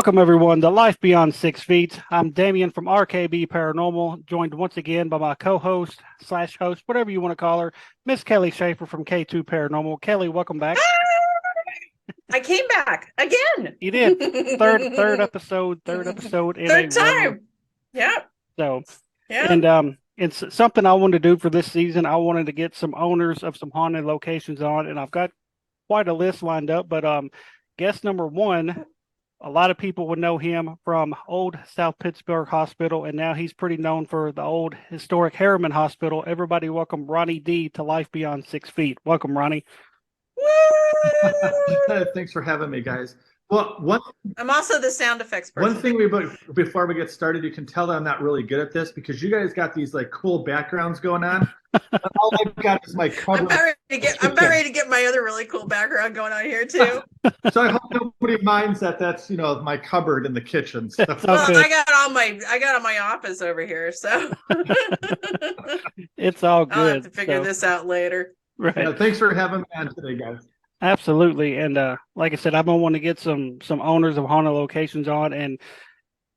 Welcome, everyone, to Life Beyond 6 Feet. I'm Damien from RKB Paranormal, joined once again by my co-host / host, whatever you want to call her, Miss Kelly Schaefer from K2 Paranormal. Kelly, welcome back. I came back again. You did. Third episode in Third a row. time. Yeah. So, Yeah. and it's something I wanted to do for this season. I wanted to get some owners of some haunted locations on, and I've got quite a list lined up. But guest number one, a lot of people would know him from Old South Pittsburgh Hospital, and now he's pretty known for the Old Historic Harriman Hospital. Everybody welcome Ronnie Dee to Life Beyond 6 Feet. Welcome, Ronnie. Thanks for having me, guys. Well, I'm also the sound effects person. one thing before we get started, you can tell that I'm not really good at this because you guys got these like cool backgrounds going on. All I've got is my cover. I'm about ready to get my other really cool background going on here too. So I hope nobody minds that that's my cupboard in the kitchen. So. Well, I got all my office over here, so It's all good. I'll have to figure this out later. Right. Yeah, thanks for having me on today, guys. Absolutely. And like I said, I've been wanting to get some owners of haunted locations on, and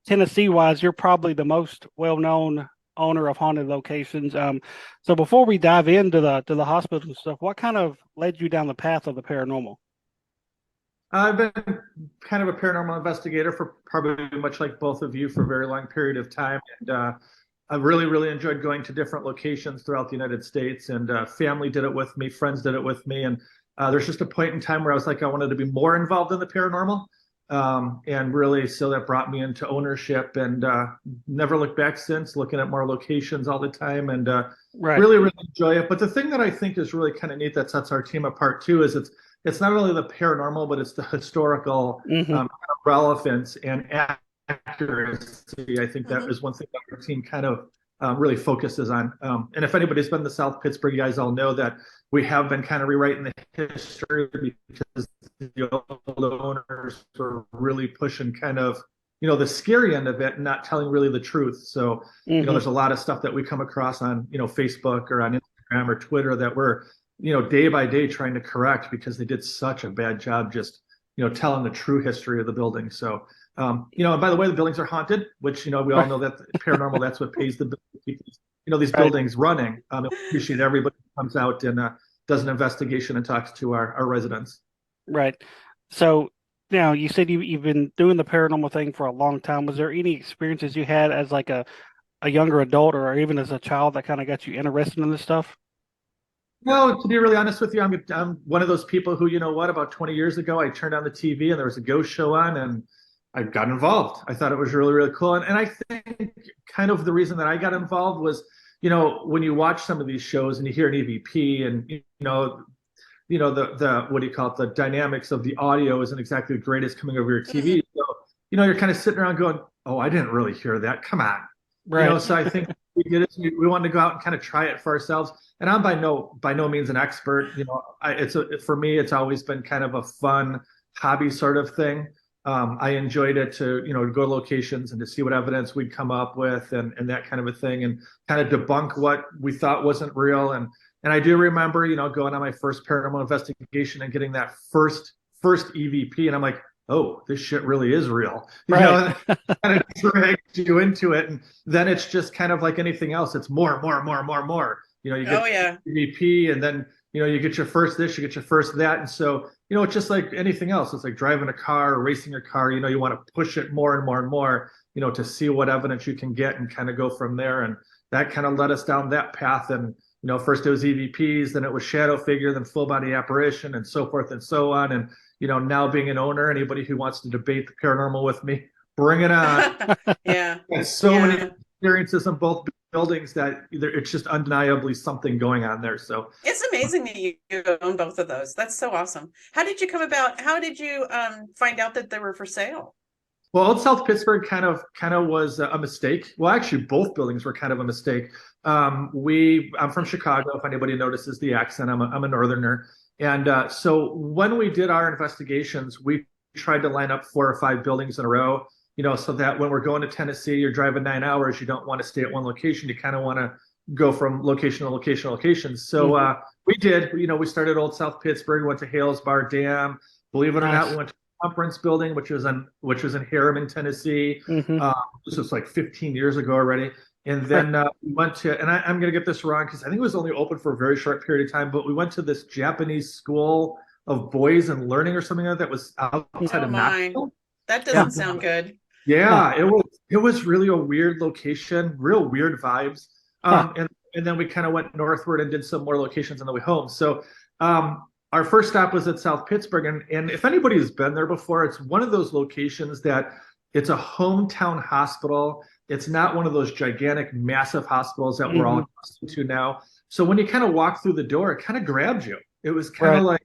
Tennessee wise, you're probably the most well-known owner of haunted locations. So before we dive into the hospital stuff, what kind of led you down the path of the paranormal? I've been kind of a paranormal investigator for probably much like both of you for a very long period of time. And I really, really enjoyed going to different locations throughout the United States, and family did it with me, friends did it with me. And there's just a point in time where I was like, I wanted to be more involved in the paranormal. And really, so that brought me into ownership, and never looked back since, looking at more locations all the time, and Right. really, really enjoy it. But the thing that I think is really kind of neat that sets our team apart too is it's not only the paranormal, but it's the historical relevance and accuracy. I think that is one thing that our team kind of really focuses on. And if anybody's been to South Pittsburgh, you guys all know that we have been kind of rewriting the history because the old owners were really pushing kind of, the scary end of it and not telling really the truth. So, there's a lot of stuff that we come across on, Facebook or on Instagram or Twitter that we're, day by day trying to correct because they did such a bad job just, telling the true history of the building. So, and by the way, the buildings are haunted, which, we all know that paranormal, that's what pays the people, these buildings running. I appreciate everybody who comes out and does an investigation and talks to our residents. Right. So now you said you've been doing the paranormal thing for a long time. Was there any experiences you had as like a younger adult or even as a child that kind of got you interested in this stuff? No, to be really honest with you, I'm one of those people who, about 20 years ago, I turned on the TV and there was a ghost show on and I got involved. I thought it was really, really cool. And I think kind of the reason that I got involved was, when you watch some of these shows and you hear an EVP and, the what do you call it? The dynamics of the audio isn't exactly the greatest coming over your TV. So, you're kind of sitting around going, oh, I didn't really hear that. Come on. Right. So I think we wanted to go out and kind of try it for ourselves. And I'm by no means an expert. For me, it's always been kind of a fun hobby sort of thing. I enjoyed it to, go to locations and to see what evidence we'd come up with and that kind of a thing and kind of debunk what we thought wasn't real. And I do remember, going on my first paranormal investigation and getting that first EVP. And I'm like, oh, this shit really is real. Right. Kind of drags you into it. And then it's just kind of like anything else. It's more. You get EVP and then, you get your first this, you get your first that. And so, it's just like anything else. It's like driving a car or racing a car, you want to push it more and more and more, to see what evidence you can get and kind of go from there. And that kind of led us down that path. And, first it was EVPs, then it was shadow figure, then full body apparition and so forth and so on. And, now being an owner, anybody who wants to debate the paranormal with me, bring it on. Yeah. There's so many experiences in both buildings that it's just undeniably something going on there. So it's amazing that you own both of those. That's so awesome. How did you find out that they were for sale? Well, Old South Pittsburgh kind of was a mistake. Well, actually, both buildings were kind of a mistake. I'm from Chicago. If anybody notices the accent, I'm a Northerner. And so when we did our investigations, we tried to line up 4 or 5 buildings in a row, so that when we're going to Tennessee, you're driving 9 hours, you don't want to stay at one location. You kind of want to go from location to location to location. So we did, we started Old South Pittsburgh, went to Hales Bar Dam. Believe it or not, we went to conference building, which was in Harriman, Tennessee. Mm-hmm. This was like 15 years ago already. And then we went to, and I'm going to get this wrong because I think it was only open for a very short period of time, but we went to this Japanese school of boys and learning or something like that was outside Oh of my, Knoxville. that doesn't sound good. Yeah, it was really a weird location, real weird vibes. And then we kind of went northward and did some more locations on the way home. So our first stop was at South Pittsburgh, and if anybody's been there before, it's one of those locations that it's a hometown hospital. It's not one of those gigantic, massive hospitals that we're all accustomed to now. So when you kind of walk through the door, it kind of grabbed you. It was kind of like,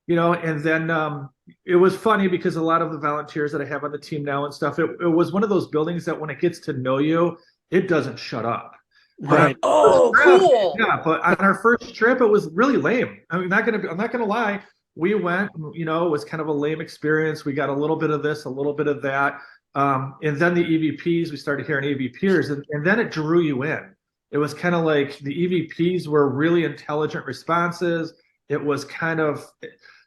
and then it was funny because a lot of the volunteers that I have on the team now and stuff, it was one of those buildings that when it gets to know you, it doesn't shut up. Right. Oh, cool. Yeah, but on our first trip, it was really lame. I'm not gonna lie. We went, it was kind of a lame experience. We got a little bit of this, a little bit of that. And then the EVPs, we started hearing EVPers, and then it drew you in. It was kind of like the EVPs were really intelligent responses. It was kind of,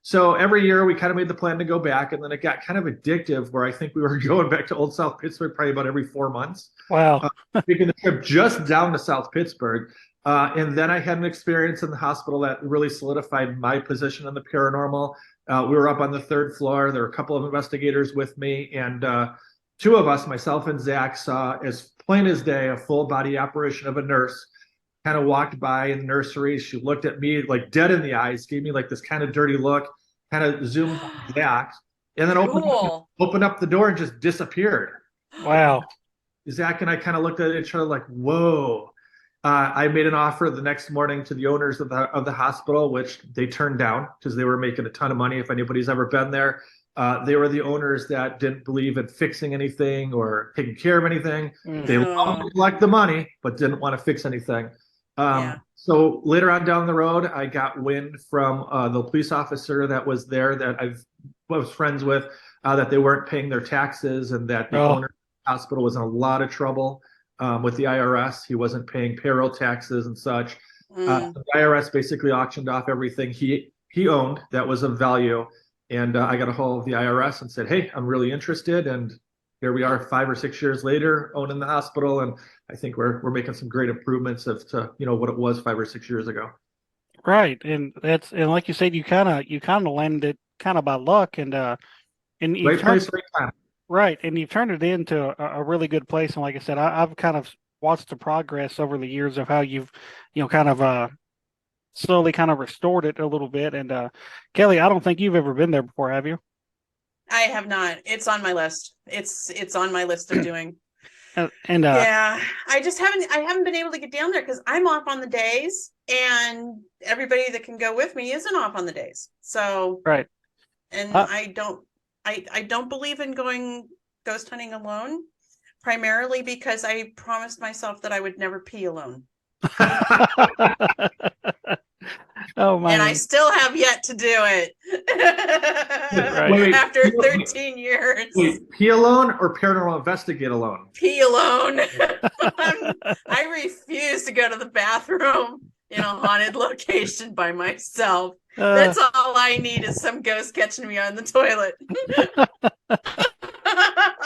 so every year we kind of made the plan to go back, and then it got kind of addictive where I think we were going back to Old South Pittsburgh probably about every 4 months. Wow. Taking the trip just down to South Pittsburgh. And then I had an experience in the hospital that really solidified my position in the paranormal. We were up on the 3rd floor. There were a couple of investigators with me, and 2 of us, myself and Zach, saw as plain as day a full body apparition of a nurse kind of walked by in the nursery. She looked at me like dead in the eyes, gave me like this kind of dirty look, kind of zoomed back, and then opened up the door and just disappeared. Wow. Zach and I kind of looked at each other like, whoa. I made an offer the next morning to the owners of the hospital, which they turned down because they were making a ton of money. If anybody's ever been there, they were the owners that didn't believe in fixing anything or taking care of anything. They loved to collect the money, but didn't want to fix anything. So later on down the road, I got wind from the police officer that was there that I was friends with, that they weren't paying their taxes and that the owner of the hospital was in a lot of trouble with the IRS. He wasn't paying payroll taxes and such. The IRS basically auctioned off everything he owned that was of value. And I got a hold of the IRS and said, hey, I'm really interested. And here we are 5 or 6 years later owning the hospital. And I think we're making some great improvements as to, what it was 5 or 6 years ago. Right. And like you said, you kind of landed it kind of by luck, and you right place, right time. Right. And you've turned it into a really good place. And like I said, I've kind of watched the progress over the years of how you've, kind of slowly kind of restored it a little bit. And Kelly, I don't think you've ever been there before, have you? I have not. It's on my list. It's on my list of doing. Yeah, I haven't been able to get down there because I'm off on the days, and everybody that can go with me isn't off on the days. So right. And I don't believe in going ghost hunting alone, primarily because I promised myself that I would never pee alone. Oh man. And I still have yet to do it. Right. After 13 years. Wait, pee alone or paranormal investigate alone? Pee alone. I refuse to go to the bathroom in a haunted location by myself. That's all I need is some ghost catching me on the toilet.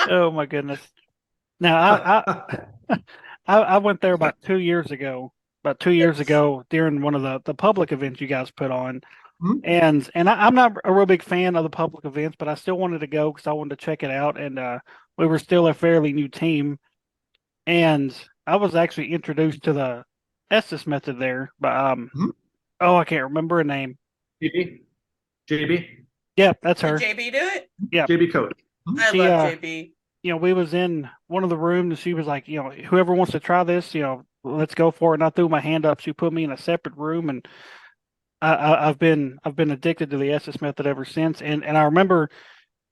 Oh my goodness. Now I went there about 2 years ago. About 2 years ago during one of the public events you guys put on. And I'm not a real big fan of the public events, but I still wanted to go because I wanted to check it out. And we were still a fairly new team. And I was actually introduced to the Estes method there. But I can't remember her name. JB? Yep, that's her. Did JB do it? Yeah. JB Coach. I love JB. We was in one of the rooms and she was like, whoever wants to try this, let's go for it. And I threw my hand up. She put me in a separate room, and I've been addicted to the Estes method ever since. And I remember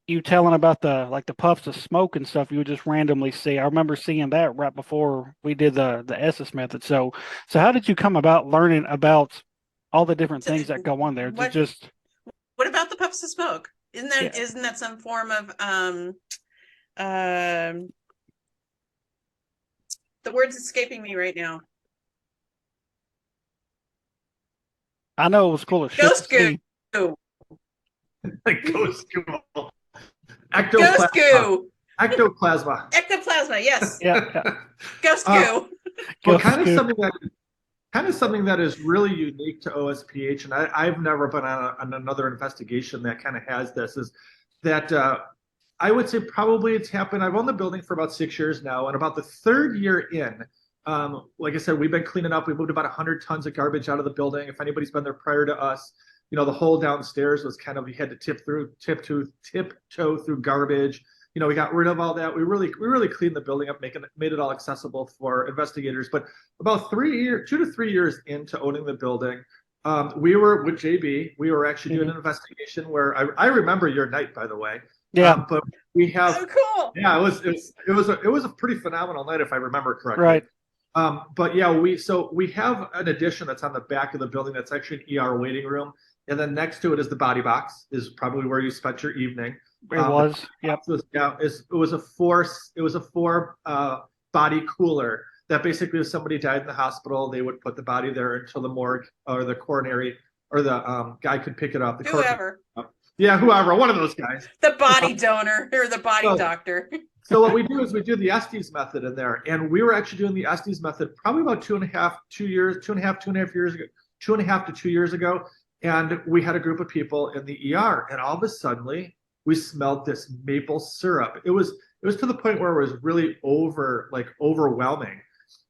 you telling about the puffs of smoke and stuff you would just randomly see. I remember seeing that right before we did the Estes method. So how did you come about learning about all the different things that go on there? What about the puffs of smoke? Isn't that some form of the word's escaping me right now. I know it was cool as shit. Ghost goo. Ghost goo. Ghost goo. Ectoplasma. Ectoplasma, yes. Yeah. Ghost goo. Well, Ghost goo. kind of something that is really unique to OSPH, and I've never been on another investigation that kind of has this, is that I would say probably it's happened. I've owned the building for about 6 years now, and about the third year in, like I said, we've been cleaning up. We moved about 100 tons of garbage out of the building. If anybody's been there prior to us, the whole downstairs was kind of, you had to tiptoe through garbage. We got rid of all that. We really cleaned the building up, made it all accessible for investigators. But about 2 to 3 years into owning the building, we were with JB. We were actually doing an investigation where I remember your night, by the way. Yeah. But we have. Oh, cool. Yeah, it was a pretty phenomenal night, if I remember correctly. Right. But yeah, we have an addition that's on the back of the building that's actually an ER waiting room, and then next to it is the body box, is probably where you spent your evening. It was. Yep. It was a four body cooler that basically, if somebody died in the hospital, they would put the body there until the morgue or the coronary or the guy could pick it up. Whoever. Yeah, whoever, one of those guys. The body donor or the body doctor. So what we do is we do the Estes method in there, and we were actually doing the Estes method probably about 2.5 to 2 years ago, and we had a group of people in the ER, and all of a sudden we smelled this maple syrup. It was to the point where it was really overwhelming,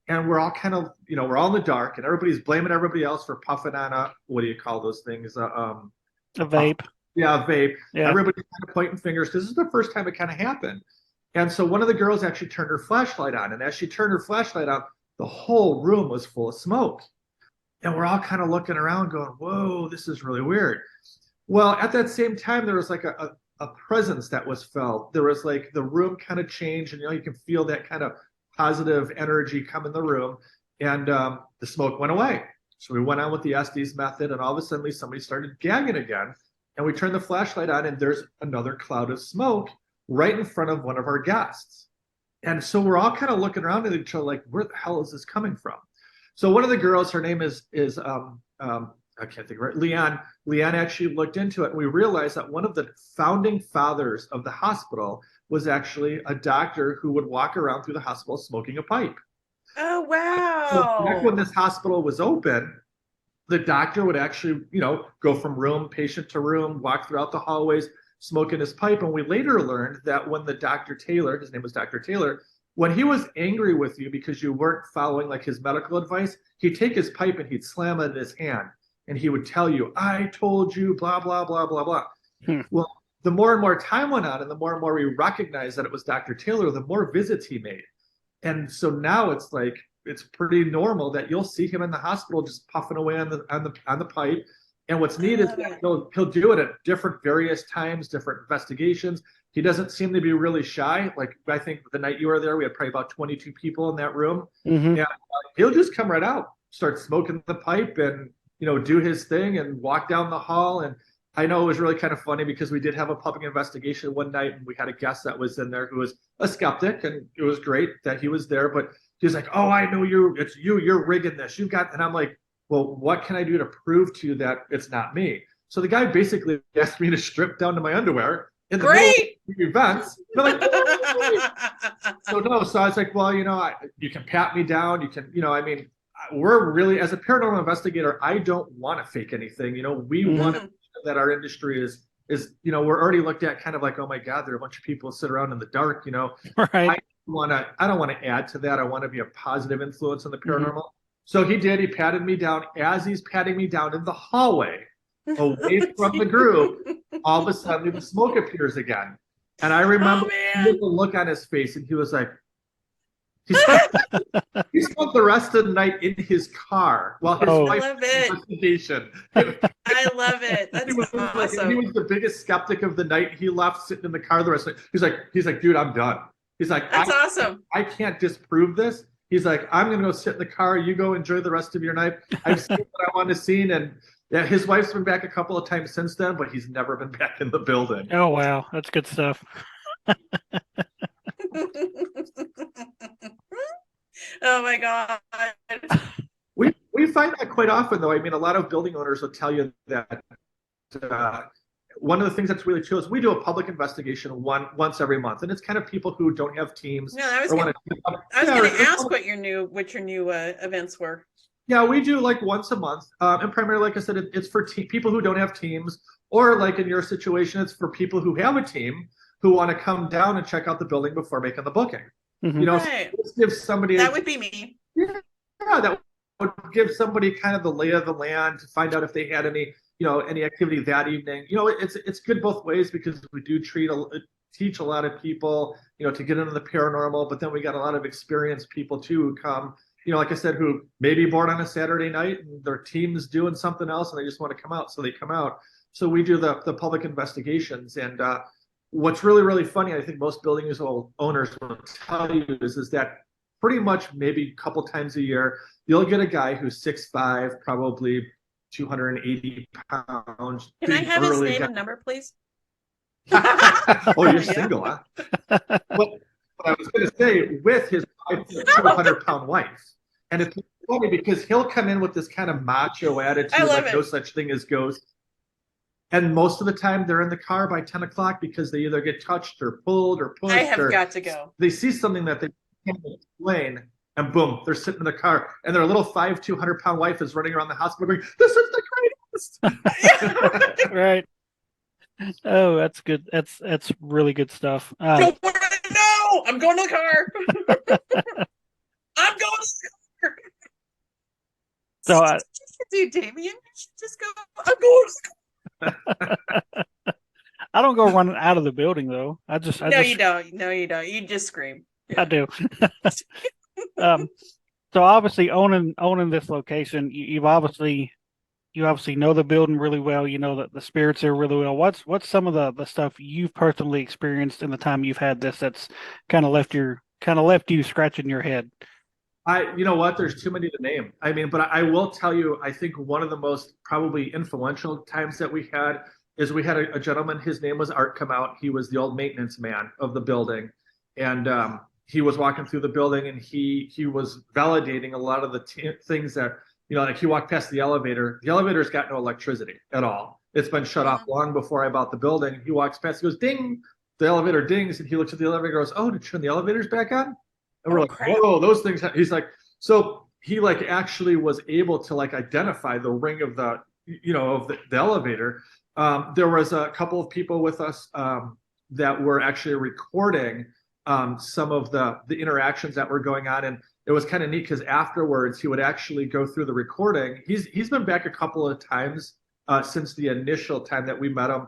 and we're all kind of we're all in the dark, and everybody's blaming everybody else for puffing on a, what do you call those things? A vape. Yeah, a vape. Yeah. Everybody's kind of pointing fingers because this is the first time it kind of happened. And so one of the girls actually turned her flashlight on, and as she turned her flashlight on, the whole room was full of smoke. And we're all kind of looking around going, whoa, this is really weird. Well, at that same time, there was like a presence that was felt. There was like the room kind of changed, and you can feel that kind of positive energy come in the room, and the smoke went away. So we went on with the Estes method, and all of a sudden somebody started gagging again, and we turned the flashlight on, and there's another cloud of smoke right in front of one of our guests. And so we're all kind of looking around at each other like, where the hell is this coming from? So one of the girls, her name is I can't think of it, Leanne. Leanne actually looked into it, and we realized that one of the founding fathers of the hospital was actually a doctor who would walk around through the hospital smoking a pipe. Oh, wow. So back when this hospital was open, the doctor would actually, go from patient to room, walk throughout the hallways, smoking his pipe. And we later learned that when the Dr. Taylor, his name was Dr. Taylor, when he was angry with you because you weren't following like his medical advice, he'd take his pipe and he'd slam it in his hand, and he would tell you, I told you, blah, blah, blah, blah, blah. Well, the more and more time went on, and the more and more we recognized that it was Dr. Taylor, the more visits he made. And so now it's like, it's pretty normal that you'll see him in the hospital just puffing away on the pipe. And what's neat is that he'll do it at different various times, different investigations. He doesn't seem to be really shy. Like, I think the night you were there, we had probably about 22 people in that room. Mm-hmm. And he'll just come right out, start smoking the pipe, and do his thing and walk down the hall. And I know it was really kind of funny because we did have a public investigation one night, and we had a guest that was in there who was a skeptic, and it was great that he was there. But he's like, oh, I know you're rigging this. And I'm like, well, what can I do to prove to you that it's not me? So the guy basically asked me to strip down to my underwear in the middle of the events. And I'm like, so I was like, well, you can pat me down. You can, we're really, as a paranormal investigator, I don't want to fake anything. We want to that our industry is we're already looked at kind of like, oh my God, there are a bunch of people who sit around in the dark. Right. I don't want to add to that. I want to be a positive influence on the paranormal. So he did. He patted me down. As he's patting me down in the hallway, away from the group, all of a sudden the smoke appears again. And I remember the look on his face, and he was like, he spent the rest of the night in his car while his wife was on investigation. I love it. That's awesome. He was the biggest skeptic of the night. He left sitting in the car the rest of the night. He's like, dude, I'm done. He's like, that's awesome. I can't disprove this. He's like, I'm going to go sit in the car. You go enjoy the rest of your night. I've seen what I want to see. And yeah, his wife's been back a couple of times since then, but he's never been back in the building. Oh, wow. That's good stuff. Oh, my God. We find that quite often, though. I mean, a lot of building owners will tell you that one of the things that's really chill is we do a public investigation once every month, and it's kind of people who don't have teams. No, I was or going wanna- to ask what your new events were. Yeah, we do like once a month, and primarily, like I said, it's for people who don't have teams, or like in your situation, it's for people who have a team who want to come down and check out the building before making the booking. Mhm. You know, Right. so this gives somebody That would be me. yeah, that would give somebody kind of the lay of the land to find out if they had any, any activity that evening. It's good both ways because we do teach a lot of people, to get into the paranormal, but then we got a lot of experienced people too who come, like I said, who may be bored on a Saturday night and their team's doing something else and they just want to come out, so they come out. So we do the public investigations, and what's really, really funny, I think most building owners will tell you is that pretty much maybe a couple times a year, you'll get a guy who's 6'5", probably 280 pounds. Can I have his name guy. and number, please? Oh, you're Yeah. single, huh? What I was going to say, with his 200-pound wife. And it's funny because he'll come in with this kind of macho attitude, I love like it. no such thing as ghosts. And most of the time they're in the car by 10 o'clock because they either get touched or pulled or pushed. I have or got to go. They see something that they can't explain, and boom, they're sitting in the car, and their little 200-pound wife is running around the hospital going, "This is the greatest!" Right. Oh, that's good. That's really good stuff. Don't want to know. I'm going to the car. I'm going to the car. So what you should do, Damien. You should just go. I'm going to the car. I don't go running out of the building though. You don't. No, you don't. You just scream. I do. So obviously owning this location, you obviously know the building really well. You know that the spirits there really well. What's some of the stuff you've personally experienced in the time you've had this that's kind of left you scratching your head? You know what? There's too many to name. I mean, but I will tell you, I think one of the most probably influential times that we had is we had a gentleman. His name was Art come out. He was the old maintenance man of the building, and he was walking through the building, and he was validating a lot of the things that, like he walked past the elevator. The elevator's got no electricity at all. It's been shut off long before I bought the building. He walks past, he goes, ding, the elevator dings, and he looks at the elevator and goes, oh, to turn the elevators back on? And we're like, crap. whoa, those things. He's like, so he like actually was able to like identify the ring of the, of the elevator. There was a couple of people with us that were actually recording some of the interactions that were going on. And it was kind of neat because afterwards he would actually go through the recording. He's been back a couple of times since the initial time that we met him.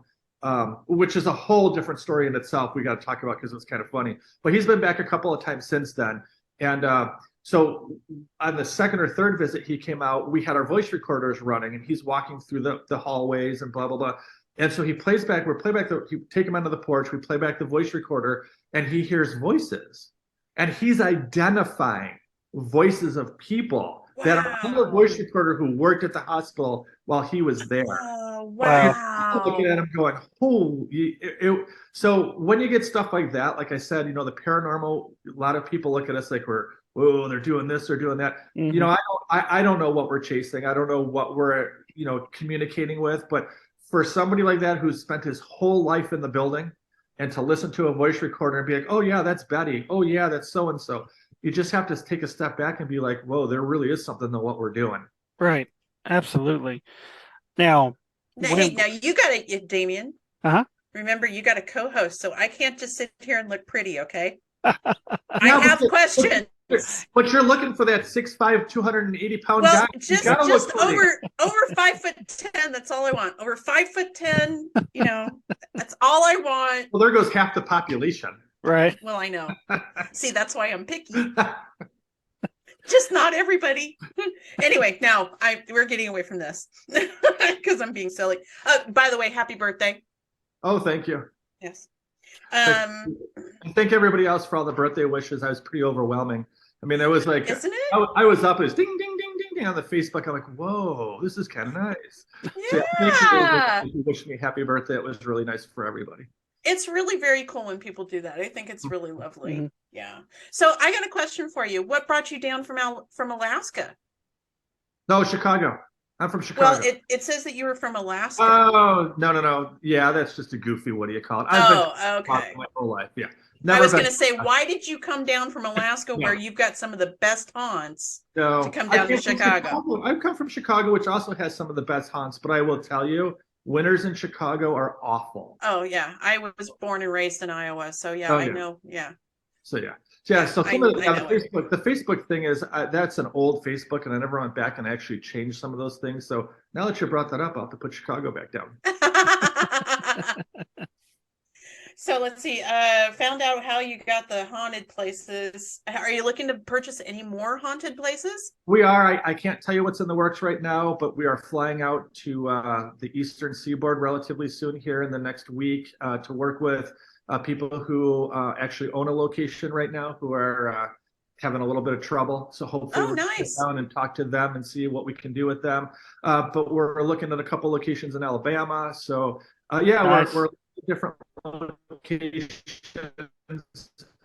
Which is a whole different story in itself we got to talk about because it's kind of funny. But he's been back a couple of times since then. And so on the second or third visit he came out, we had our voice recorders running, and he's walking through the hallways and blah, blah, blah. And so he plays back, we take him onto the porch, we play back the voice recorder, and he hears voices. And he's identifying voices of people that are on the voice recorder who worked at the hospital while he was there. Oh, wow. Looking at him going, holy. So when you get stuff like that, like I said, the paranormal, a lot of people look at us like we're, whoa, they're doing this, they're doing that. Mm-hmm. I don't know what we're chasing. I don't know what we're, communicating with. But for somebody like that who's spent his whole life in the building, and to listen to a voice recorder and be like, oh yeah, that's Betty. Oh yeah, that's so-and-so. You just have to take a step back and be like, whoa, there really is something to what we're doing. Right. Absolutely. Now you got it, Damien. Uh-huh. Remember, you got a co-host, so I can't just sit here and look pretty, okay? I have questions. But you're looking for that 6'5", 280-pound guy. Just over 5'10". That's all I want. Over 5'10". That's all I want. Well, there goes half the population. Right. Well, I know. See, that's why I'm picky. Just not everybody. Anyway, now we're getting away from this because I'm being silly. By the way, happy birthday. Oh, thank you. Yes. Thank everybody else for all the birthday wishes. I was pretty overwhelming. I mean, it was like, isn't it? I was up, it was ding, ding, ding, ding, ding on the Facebook. I'm like, whoa, this is kind of nice. Yeah. So, thank you for wishing me happy birthday. It was really nice for everybody. It's really very cool when people do that. I think it's really lovely. Mm-hmm. Yeah. So I got a question for you. What brought you down from Alaska? No, Chicago. I'm from Well, Chicago. it says that you were from Alaska. Oh, no. Yeah, that's just a goofy, what do you call it? I've been to Oh, Chicago okay. my whole life. Yeah. I Never was been. going to say, why did you come down from Alaska where No, you've got some of the best haunts to no. come I down to came from Chicago? Chicago. I've come from Chicago, which also has some of the best haunts, but I will tell you, winters in Chicago are awful. Oh, yeah. I was born and raised in Iowa. So, yeah, Oh I yeah. know. Yeah. So yeah. Yeah, Yeah. so some of the, I yeah, know it. the Facebook thing is that's an old Facebook, and I never went back and actually changed some of those things. So now that you brought that up, I'll have to put Chicago back down. So let's see. Found out how you got the haunted places. Are you looking to purchase any more haunted places? We are. I can't tell you what's in the works right now, but we are flying out to the Eastern Seaboard relatively soon here in the next week to work with people who actually own a location right now who are having a little bit of trouble. So hopefully Oh, we're going to sit nice. down and talk to them and see what we can do with them. But we're looking at a couple locations in Alabama. So yeah, Nice. we're different locations.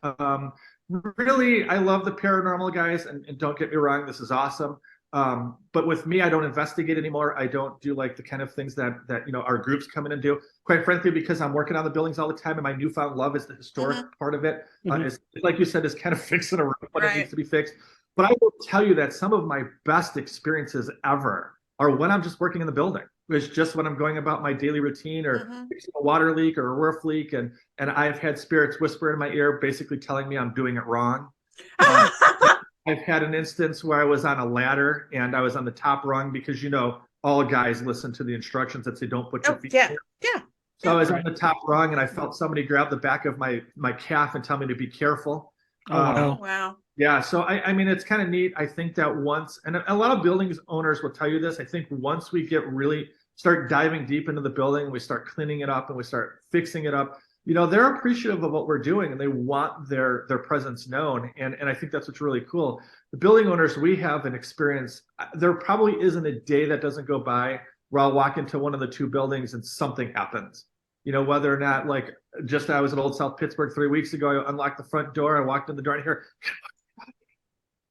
Um, Really, I love the paranormal guys, and don't get me wrong, this is awesome. But with me, I don't investigate anymore. I don't do like the kind of things that our groups come in and do. Quite frankly, because I'm working on the buildings all the time, and my newfound love is the historic part of it. Is like you said, is kind of fixing a room when it needs to be fixed. But I will tell you that some of my best experiences ever are when I'm just working in the building. It's just when I'm going about my daily routine or fixing a water leak or a roof leak, and I've had spirits whisper in my ear, basically telling me I'm doing it wrong. I've had an instance where I was on a ladder and I was on the top rung because all guys listen to the instructions that say don't put your feet. Yeah, yeah. So I was on the top rung and I felt somebody grab the back of my calf and tell me to be careful. Oh wow. Wow. Yeah, so I mean it's kind of neat. I think that once, and a lot of buildings owners will tell you this. I think once we get really start diving deep into the building, we start cleaning it up and we start fixing it up. They're appreciative of what we're doing and they want their presence known. And I think that's what's really cool. The building owners, we have an experience. There probably isn't a day that doesn't go by where I'll walk into one of the two buildings and something happens. Whether or not like just I was at Old South Pittsburgh 3 weeks ago, I unlocked the front door, I walked in the door and here,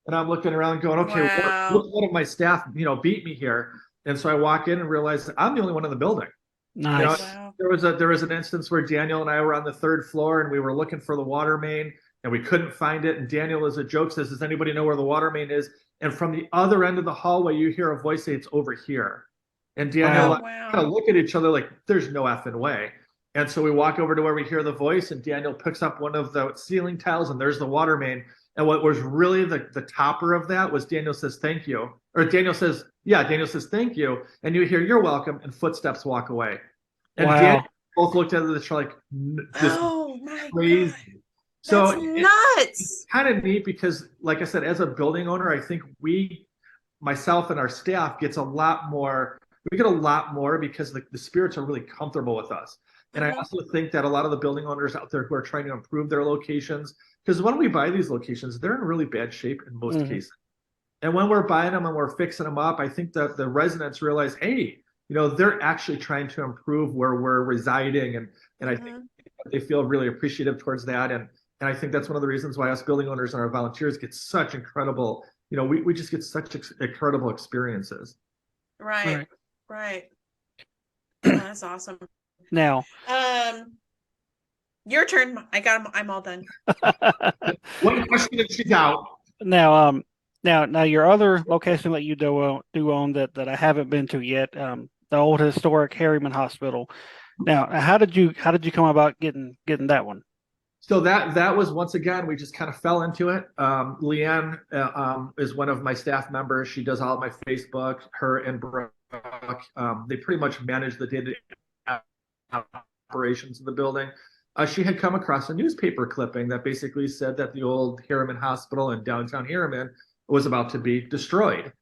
and I'm looking around going, okay, Wow. one of my staff, beat me here. And so I walk in and realize I'm the only one in the building. Nice. Wow. There was an instance where Daniel and I were on the third floor and we were looking for the water main and we couldn't find it. And Daniel, as a joke, says, "Does anybody know where the water main is?" And from the other end of the hallway, you hear a voice say, "It's over here." And Daniel Wow. kind of look at each other like, "There's no effing way." And so we walk over to where we hear the voice, and Daniel picks up one of the ceiling tiles, and there's the water main. And what was really the topper of that was Daniel says, "Thank you." Or Daniel says, "Thank you." And you hear, "You're welcome," and footsteps walk away. And Wow. Daniel both looked at each other like, "This Oh my crazy." God. So That's nuts. it's kind of neat because, like I said, as a building owner, I think myself and our staff gets a lot more. We get a lot more because the spirits are really comfortable with us. And I also think that a lot of the building owners out there who are trying to improve their locations, because when we buy these locations, they're in really bad shape in most cases. And when we're buying them and we're fixing them up, I think that the residents realize, hey, they're actually trying to improve where we're residing. And I think they feel really appreciative towards that. And I think that's one of the reasons why us building owners and our volunteers get such incredible, we just get such incredible experiences. Right. Oh, that's awesome. Now, your turn. I'm all done. One question that she's out. Now, your other location that you do own that I haven't been to yet, the Old Historic Harriman Hospital. Now, how did you come about getting that one? So that was, once again, we just kind of fell into it. Leanne is one of my staff members. She does all of my Facebook. Her and Brooke, they pretty much manage the day-to-day operations of the building. She had come across a newspaper clipping that basically said that the old Harriman Hospital in downtown Harriman was about to be destroyed,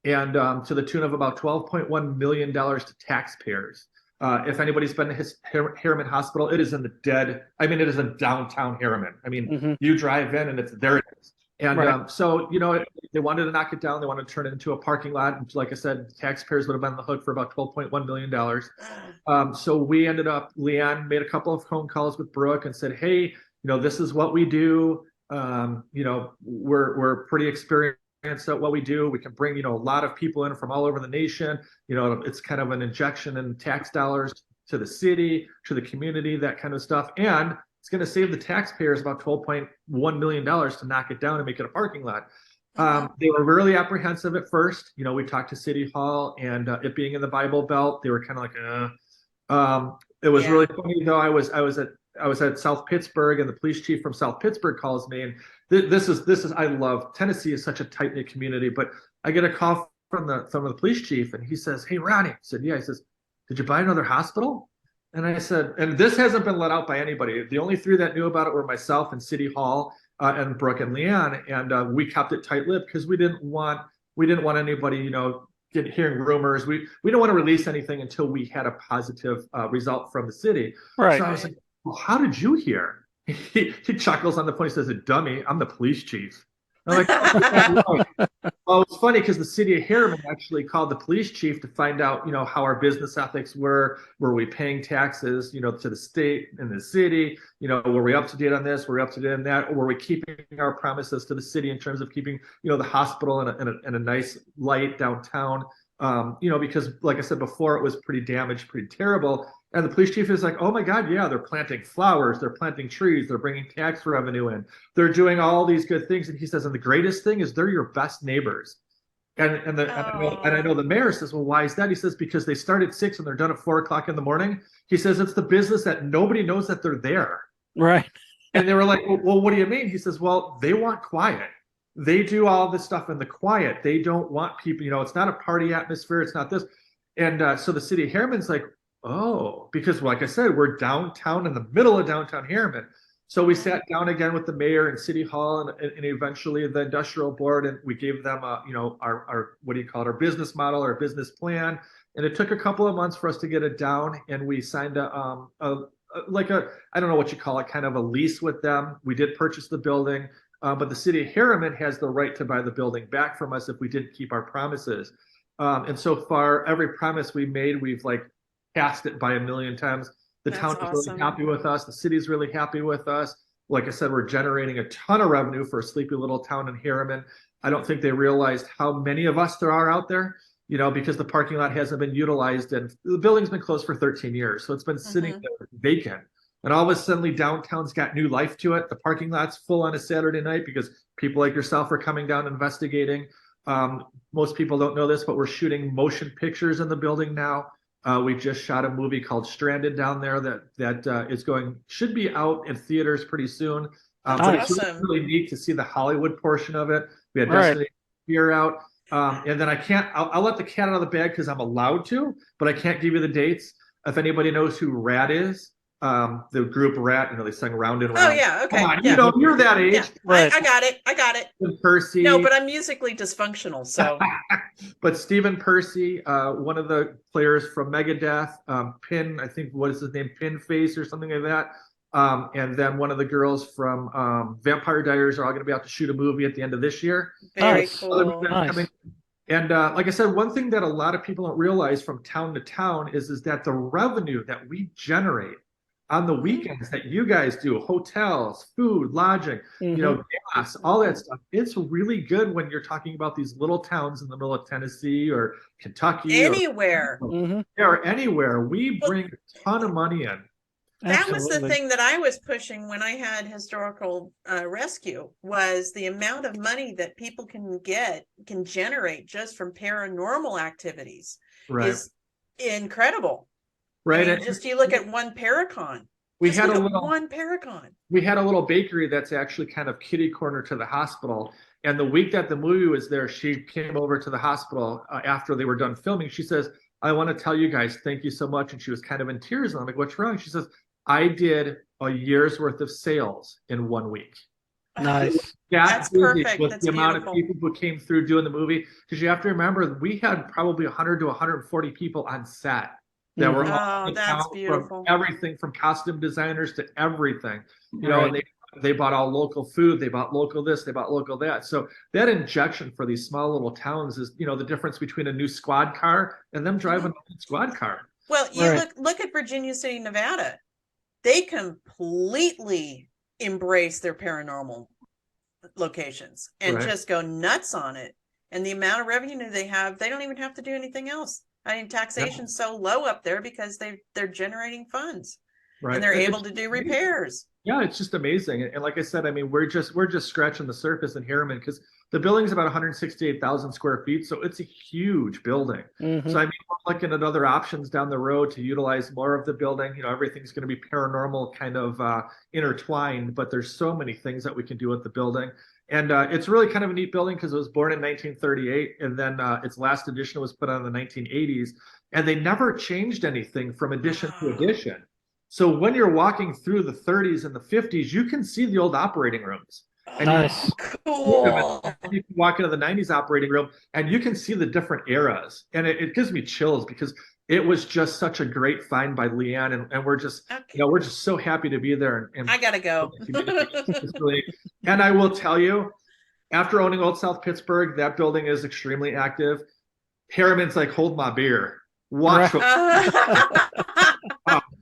and to the tune of about $12.1 million to taxpayers. If anybody's been to Harriman Hospital, it is in it is in downtown Harriman. I mean, you drive in and there it is. And so, they wanted to knock it down. They wanted to turn it into a parking lot. And like I said, taxpayers would have been on the hook for about $12.1 million. So Leanne made a couple of phone calls with Brooke and said, hey, this is what we do. We're pretty experienced at what we do. We can bring, a lot of people in from all over the nation. It's kind of an injection in tax dollars to the city, to the community, that kind of stuff. And it's going to save the taxpayers about $12.1 million to knock it down and make it a parking lot. They were really apprehensive at first. We talked to City Hall, and it being in the Bible Belt, they were kind of like, It was really funny though. I was at South Pittsburgh, and the police chief from South Pittsburgh calls me, and this is I love Tennessee is such a tight knit community. But I get a call from the police chief, and he says, "Hey, Ronnie," I said, "Yeah." He says, "Did you buy another hospital?" And I said, and this hasn't been let out by anybody. The only three that knew about it were myself and City Hall and Brooke and Leanne, and we kept it tight-lipped because we didn't want anybody, hearing rumors. We don't want to release anything until we had a positive result from the city. Right. So I was like, well, how did you hear? He chuckles on the phone. He says, "Dummy, I'm the police chief." I'm like, oh, well, it's funny because the city of Harriman actually called the police chief to find out, how our business ethics were we paying taxes, to the state and the city, were we up to date on this, were we up to date on that, or were we keeping our promises to the city in terms of keeping, the hospital in a nice light downtown, because like I said before, it was pretty damaged, pretty terrible. And the police chief is like, "Oh my God, yeah, they're planting flowers, they're planting trees, they're bringing tax revenue in, they're doing all these good things." And he says, and the greatest thing is they're your best neighbors. And I know the mayor says, "Well, why is that?" He says, "Because they start at 6 and they're done at 4 o'clock in the morning." He says, "It's the business that nobody knows that they're there." Right. And they were like, "Well, what do you mean?" He says, "Well, they want quiet. They do all this stuff in the quiet. They don't want people, it's not a party atmosphere. It's not this." And so the city of Harriman's like, "Oh," because like I said, we're downtown in the middle of downtown Harriman. So we sat down again with the mayor and City Hall and eventually the industrial board, and we gave them our what do you call it, our business model, our business plan. And it took a couple of months for us to get it down, and we signed a I don't know what you call it, kind of a lease with them. We did purchase the building, but the city of Harriman has the right to buy the building back from us if we didn't keep our promises. And so far, every promise we made, we've passed it by a million times. The town is really happy with us. The city's really happy with us. Like I said, we're generating a ton of revenue for a sleepy little town in Harriman. I don't think they realized how many of us there are out there, because the parking lot hasn't been utilized, and the building's been closed for 13 years. So it's been sitting there vacant. And all of a sudden, downtown's got new life to it. The parking lot's full on a Saturday night because people like yourself are coming down investigating. Most people don't know this, but we're shooting motion pictures in the building now. We just shot a movie called Stranded down there that should be out in theaters pretty soon. But it's really neat to see the Hollywood portion of it. We had Destination Fear out. And then I'll let the cat out of the bag because I'm allowed to, but I can't give you the dates. If anybody knows who Rat is, the group Rat, they sang Round and Round. Oh yeah, okay. Come on, you're that age. Yeah. Right. I got it. Stephen Percy. No, but I'm musically dysfunctional, so. But Stephen Percy, one of the players from Megadeth, Pin, I think, what is his name, Pin Face or something like that. And then one of the girls from Vampire Diaries are all going to be out to shoot a movie at the end of this year. Very cool. Nice. And like I said, one thing that a lot of people don't realize from town to town is that the revenue that we generate on the weekends that you guys do, hotels, food, lodging, gas, all that stuff, it's really good when you're talking about these little towns in the middle of Tennessee or Kentucky. Anywhere. Or anywhere. We bring a ton of money in. That was the thing that I was pushing when I had historical rescue, was the amount of money that people can generate just from paranormal activities is incredible. Right. I mean, you look at one Paracon. We had a little bakery that's actually kind of kitty corner to the hospital. And the week that the movie was there, she came over to the hospital after they were done filming. She says, "I want to tell you guys, thank you so much." And she was kind of in tears. And I'm like, "What's wrong?" She says, "I did a year's worth of sales in 1 week." Nice. That's perfect. With That's the amount beautiful. of people who came through doing the movie. Because you have to remember, we had probably 100 to 140 people on set that were all that's beautiful. From everything from costume designers to everything. And they bought all local food, they bought local this, they bought local that. So that injection for these small little towns is, the difference between a new squad car and them driving a squad car. Well, you look at Virginia City, Nevada. They completely embrace their paranormal. locations and just go nuts on it. And the amount of revenue they have, they don't even have to do anything else. I mean, taxation's so low up there because they're generating funds, and they're able to do repairs. Yeah, it's just amazing. And like I said, I mean, we're just scratching the surface in Harriman because the building's about 168,000 square feet, so it's a huge building. So I mean, we're looking at other options down the road to utilize more of the building. You know, everything's going to be paranormal kind of intertwined, but there's so many things that we can do with the building. And it's really kind of a neat building because it was born in 1938, and then its last edition was put on in the 1980s, and they never changed anything from edition to edition. So when you're walking through the 30s and the 50s, you can see the old operating rooms. And Nice. Cool. you can walk into the 90s operating room and you can see the different eras. And it gives me chills because it was just such a great find by Leanne. And we're just, you know, we're just so happy to be there. And I gotta go. And I will tell you, after owning Old South Pittsburgh, that building is extremely active. Harriman's like, hold my beer. Watch.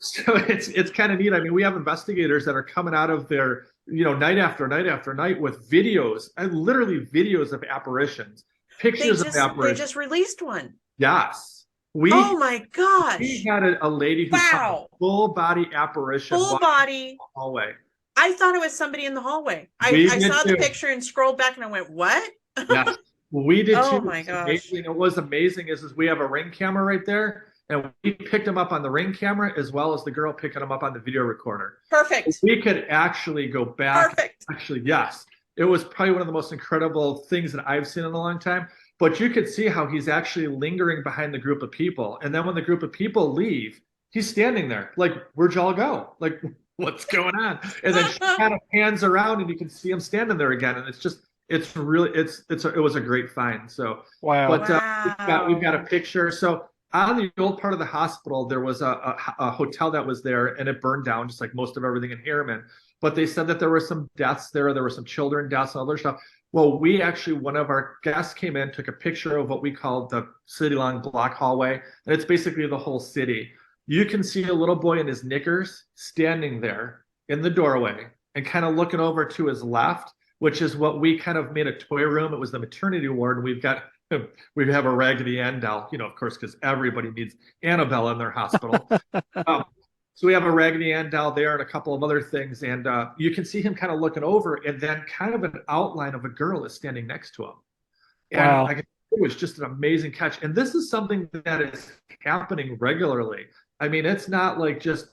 So it's kind of neat. I mean, we have investigators that are coming out of their, you know, night after night after night with videos, and literally videos of apparitions, pictures of apparitions. They just released one. Yes. Oh my gosh. We had a lady who saw a full body apparition. Full body. In the hallway. I thought it was somebody in the hallway. I saw the picture and scrolled back and I went, what? Yes. We did too. Oh my gosh. It was amazing is we have a Ring camera right there. And we picked them up on the Ring camera as well as the girl picking them up on the video recorder. Perfect. We could actually go back. Perfect. Actually, yes. It was probably one of the most incredible things that I've seen in a long time. But you could see how he's actually lingering behind the group of people. And then when the group of people leave, he's standing there like, where'd y'all go? Like, what's going on? And then she kind of pans around and you can see him standing there again. And it's just, it was a great find. So, wow. But we've got a picture. So, on the old part of the hospital, there was a hotel that was there, and it burned down, just like most of everything in Harriman. But they said that there were some deaths there. There were some children deaths and other stuff. Well, one of our guests came in, took a picture of what we call the city-long block hallway, and it's basically the whole city. You can see a little boy in his knickers standing there in the doorway and kind of looking over to his left, which is what we kind of made a toy room. It was the maternity ward. We have a Raggedy Ann doll, you know, of course, because everybody needs Annabelle in their hospital. So we have a Raggedy Ann doll there and a couple of other things. And you can see him kind of looking over, and then kind of an outline of a girl is standing next to him. And wow. it was just an amazing catch. And this is something that is happening regularly. I mean, it's not like just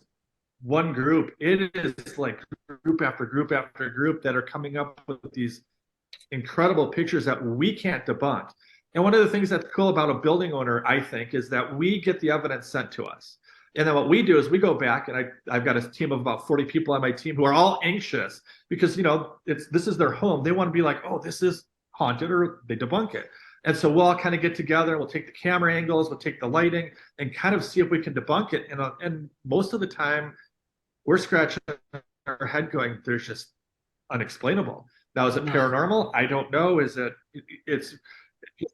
one group. It is like group after group after group that are coming up with these incredible pictures that we can't debunk. And one of the things that's cool about a building owner, I think, is that we get the evidence sent to us. And then what we do is we go back, and I've got a team of about 40 people on my team who are all anxious because, you know, this is their home. They want to be like, oh, this is haunted, or they debunk it. And so we'll all kind of get together. We'll take the camera angles, we'll take the lighting, and kind of see if we can debunk it. And most of the time, we're scratching our head going, there's just unexplainable. Now, is it paranormal? I don't know. It's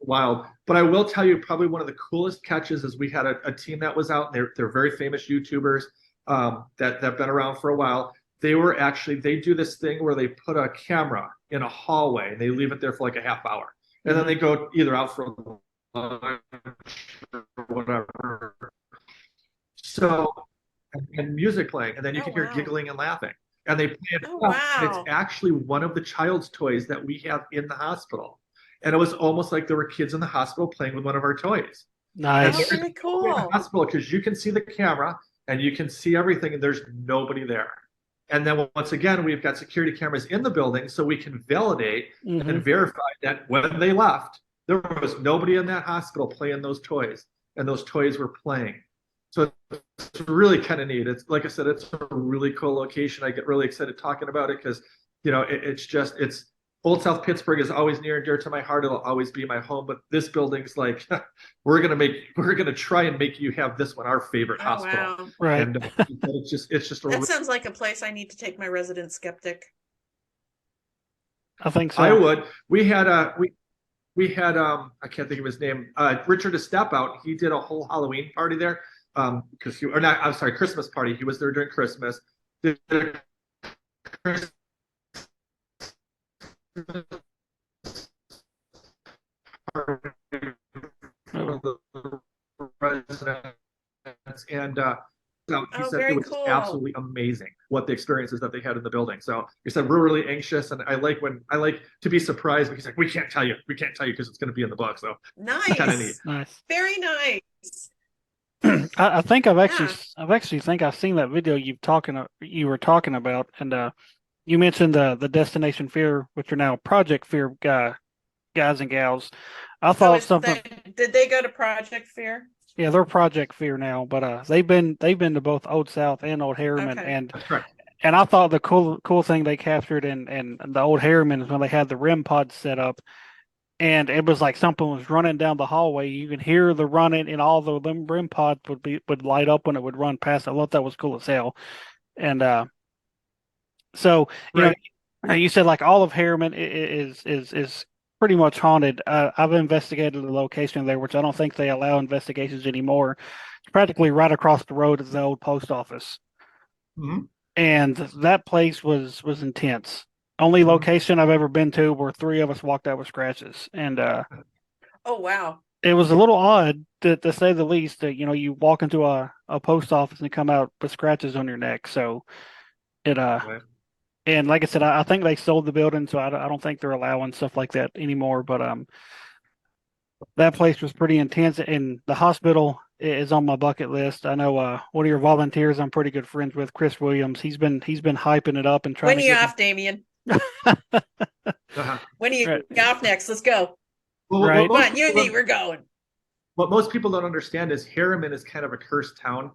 wild. But I will tell you, probably one of the coolest catches is we had a team that was out. They're very famous YouTubers that have been around for a while. They do this thing where they put a camera in a hallway and they leave it there for like a half hour. And then they go either out for lunch or whatever. So, and music playing, and then you can hear giggling and laughing. And they play it. And it's actually one of the child's toys that we have in the hospital. And it was almost like there were kids in the hospital playing with one of our toys. Nice. That's really cool. In the hospital, because you can see the camera and you can see everything, and there's nobody there. And then once again, we've got security cameras in the building, so we can validate and verify that when they left, there was nobody in that hospital playing those toys, and those toys were playing. So it's really kind of neat. It's like I said, it's a really cool location. I get really excited talking about it because, you know, it's Old South Pittsburgh is always near and dear to my heart. It'll always be my home. But this building's like, we're gonna try and make you have this one our favorite hospital. Wow. Right. And it's just that sounds like a place I need to take my resident skeptic. I think so. I would. We had I can't think of his name. Richard Estep out. He did a whole Halloween party there. Christmas party. He was there during Christmas. Did a Christmas Oh, the residents, and so he Oh, said it very was just cool. absolutely amazing what the experiences that they had in the building. So he said we're really anxious, and I like to be surprised, because like we can't tell you because it's going to be in the book. So kind of neat. Nice. nice. Very nice. I think Yeah. I've actually think I've seen that video you were talking about, and you mentioned the Destination Fear, which are now Project Fear guys and gals. I Oh, thought something. did they go to Project Fear? Yeah, they're Project Fear now, but they've been to both Old South and Old Harriman, Okay. and That's correct. I thought the cool thing they captured in the Old Harriman is when they had the REM pods set up, and it was like something was running down the hallway. You can hear the running, and all the REM pods would light up when it would run past. I thought that was cool as hell. And so you Right. know, you said like all of Harriman is pretty much haunted. I've investigated the location there, which I don't think they allow investigations anymore. It's practically right across the road is the old post office, Mm-hmm. and that place was intense. Only Mm-hmm. location I've ever been to where three of us walked out with scratches, and Oh, wow. it was a little odd to say the least. That you walk into a post office and come out with scratches on your neck. So it Right. and like I said, I think they sold the building, so I don't think they're allowing stuff like that anymore. But that place was pretty intense, and the hospital is on my bucket list. I know one of your volunteers I'm pretty good friends with, Chris Williams. He's been hyping it up and trying When to are you get. off, Damien? Uh-huh. When are you Right, off next? Let's go. Well, right. Come on, you and me, we're going. what most people don't understand is Harriman is kind of a cursed town.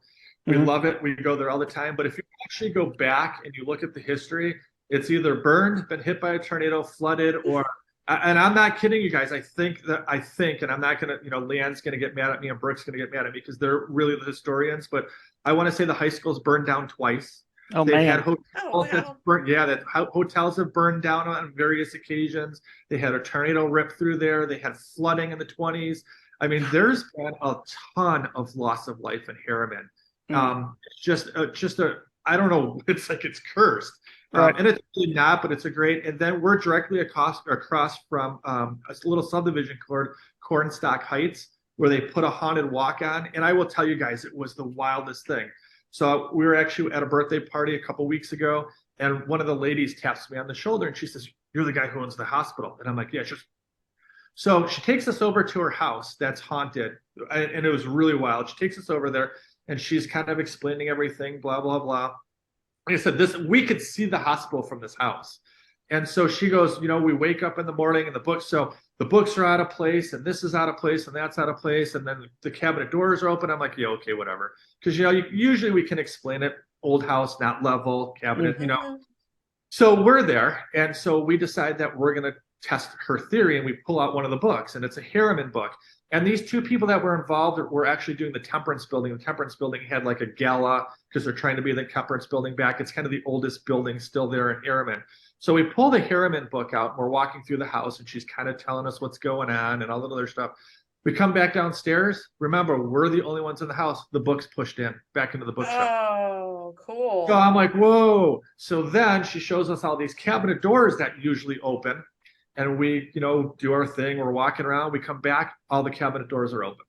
We Mhm. love it. We go there all the time. But if you actually go back and you look at the history, it's either burned, been hit by a tornado, flooded, or and I'm not kidding you guys. I think, and I'm not gonna, Leanne's gonna get mad at me and Brooke's gonna get mad at me because they're really the historians. But I want to say the high school's burned down twice. Oh They've had man. Oh, hotels that's wow. burnt. Yeah, that hotels have burned down on various occasions. They had a tornado rip through there. They had flooding in the 20s. I mean, there's been a ton of loss of life in Harriman. Mm. It's just a, I don't know, it's like it's cursed. Right. And it's really not, but it's a great. And then we're directly across from a little subdivision called Cornstalk Heights, where they put a haunted walk on. And I will tell you guys, it was the wildest thing. So we were actually at a birthday party a couple weeks ago, and one of the ladies taps me on the shoulder and she says, "You're the guy who owns the hospital." And I'm like, "Yeah." So she takes us over to her house that's haunted, and it was really wild. She takes us over there, and she's kind of explaining everything, blah blah blah. Like I said, this we could see the hospital from this house. And so she goes, we wake up in the morning and the books are out of place, and this is out of place, and that's out of place, and then the cabinet doors are open. I'm like, yeah, okay, whatever. Because usually we can explain it. Old house, not level, cabinet, Mhm. So we're there, and so we decide that we're going to test her theory, and we pull out one of the books, and it's a Harriman book. And these two people that were involved were actually doing the Temperance Building. The Temperance Building had like a gala because they're trying to be the Temperance Building back. It's kind of the oldest building still there in Harriman. So we pull the Harriman book out, and we're walking through the house, and she's kind of telling us what's going on and all that other stuff. We come back downstairs. Remember, we're the only ones in the house. The book's pushed in back into the bookshelf. Oh, So cool. I'm like, whoa. So then she shows us all these cabinet doors that usually open. And we, do our thing. We're walking around. We come back. All the cabinet doors are open.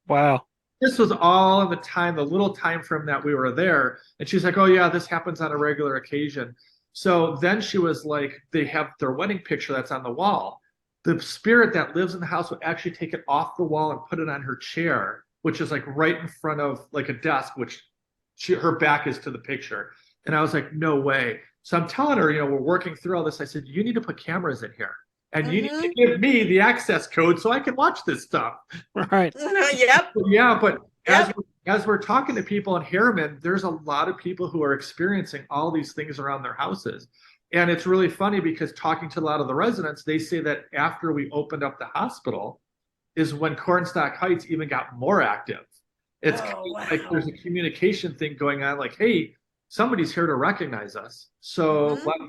Wow. This was all in the little time frame that we were there. And she's like, oh, yeah, this happens on a regular occasion. So then she was like, they have their wedding picture that's on the wall. The spirit that lives in the house would actually take it off the wall and put it on her chair, which is like right in front of like a desk, which her back is to the picture. And I was like, no way. So I'm telling her, we're working through all this. I said, you need to put cameras in here, and you need to Mm-hmm. give me the access code so I can watch this stuff. Right. Yep. Yeah, but Yep. as we're talking to people in Harriman, there's a lot of people who are experiencing all these things around their houses. And it's really funny because talking to a lot of the residents, they say that after we opened up the hospital is when Cornstalk Heights even got more active. It's kind Oh, of like there's wow. a communication thing going on, like, hey, somebody's here to recognize us. So Mm-hmm.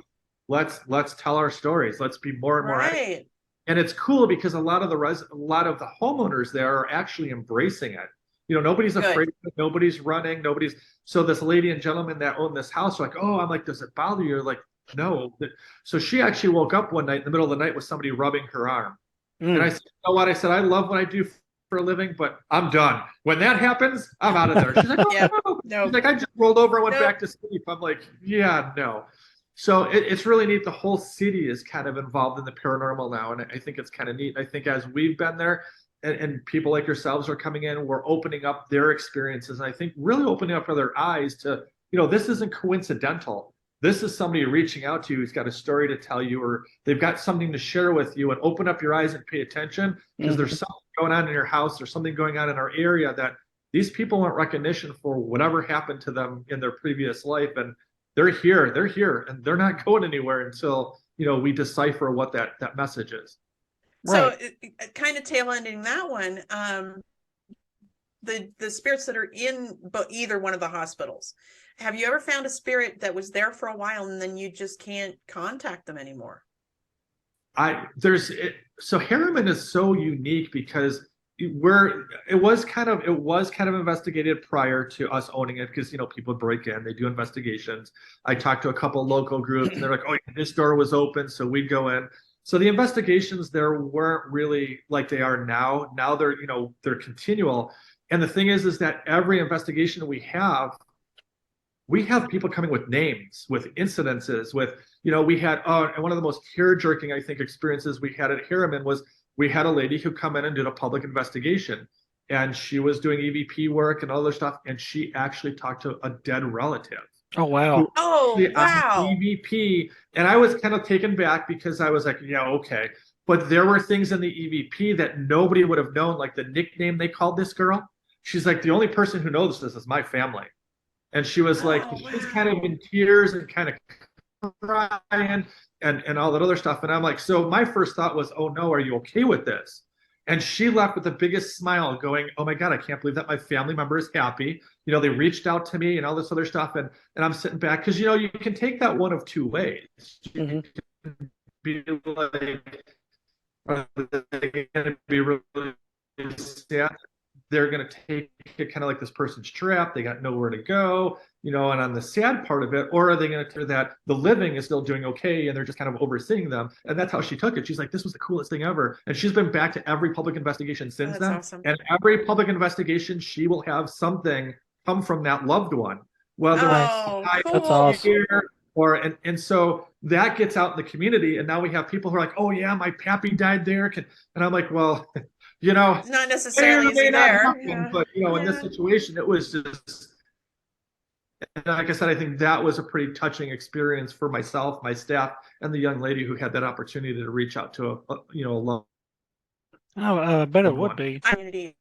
let's tell our stories. Let's be more and more active. Right. And it's cool because a lot of the homeowners there are actually embracing it. Nobody's Good. afraid of it, nobody's running, nobody's. So this lady and gentleman that own this house are like, oh, I'm like, does it bother you? Like, no. So she actually woke up one night in the middle of the night with somebody rubbing her arm. And I Mm. said, you know what? I said, I love what I do for a living, but I'm done. When that happens, I'm out of there. She's like, oh, Yeah. no. No. She's like, I just rolled over and went Nope. back to sleep. I'm like, yeah, no. So it's really neat. The whole city is kind of involved in the paranormal now. And I think it's kind of neat. I think as we've been there and people like yourselves are coming in, we're opening up their experiences. And I think really opening up their eyes to, this isn't coincidental. This is somebody reaching out to you who's got a story to tell you, or they've got something to share with you, and open up your eyes and pay attention because there's something going on in your house or something going on in our area that these people want recognition for whatever happened to them in their previous life. And they're here, and they're not going anywhere until, we decipher what that message is. So Right. kind of tail ending that one, the spirits that are in either one of the hospitals, have you ever found a spirit that was there for a while and then you just can't contact them anymore? So Harriman is so unique because it was kind of investigated prior to us owning it, because people break in, they do investigations. I talked to a couple local groups and they're like, oh, this door was open, so we'd go in. So the investigations there weren't really like they are now. Now they're continual. And the thing is that every investigation we have people coming with names, with incidences, with, we had, and one of the most tear-jerking, I think, experiences we had at Harriman was we had a lady who come in and did a public investigation, and she was doing EVP work and other stuff, and she actually talked to a dead relative. Oh, wow. Oh, wow. EVP, and I was kind of taken back because I was like, yeah, okay. But there were things in the EVP that nobody would have known, like the nickname they called this girl. She's like, the only person who knows this is my family. And she was like, she's kind of in tears and kind of crying and all that other stuff. And I'm like, so my first thought was, oh no, are you okay with this? And she left with the biggest smile going, oh my God, I can't believe that my family member is happy. They reached out to me and all this other stuff. And I'm sitting back because, you can take that one of two ways. You can be like, are they going to be really sad? They're going to take it kind of like this person's trapped. They got nowhere to go, and on the sad part of it, or are they going to tell that the living is still doing okay and they're just kind of overseeing them? And that's how she took it. She's like, this was the coolest thing ever. And she's been back to every public investigation since then. Awesome. And every public investigation, she will have something come from that loved one, whether cool. That's awesome. here or and so that gets out in the community. And now we have people who are like, oh yeah, my pappy died there. And I'm like, well, it's not necessarily easy there. Happen, but in this situation, it was just, and like I said, I think that was a pretty touching experience for myself, my staff, and the young lady who had that opportunity to reach out to a loved. Oh, I bet it would be. Community,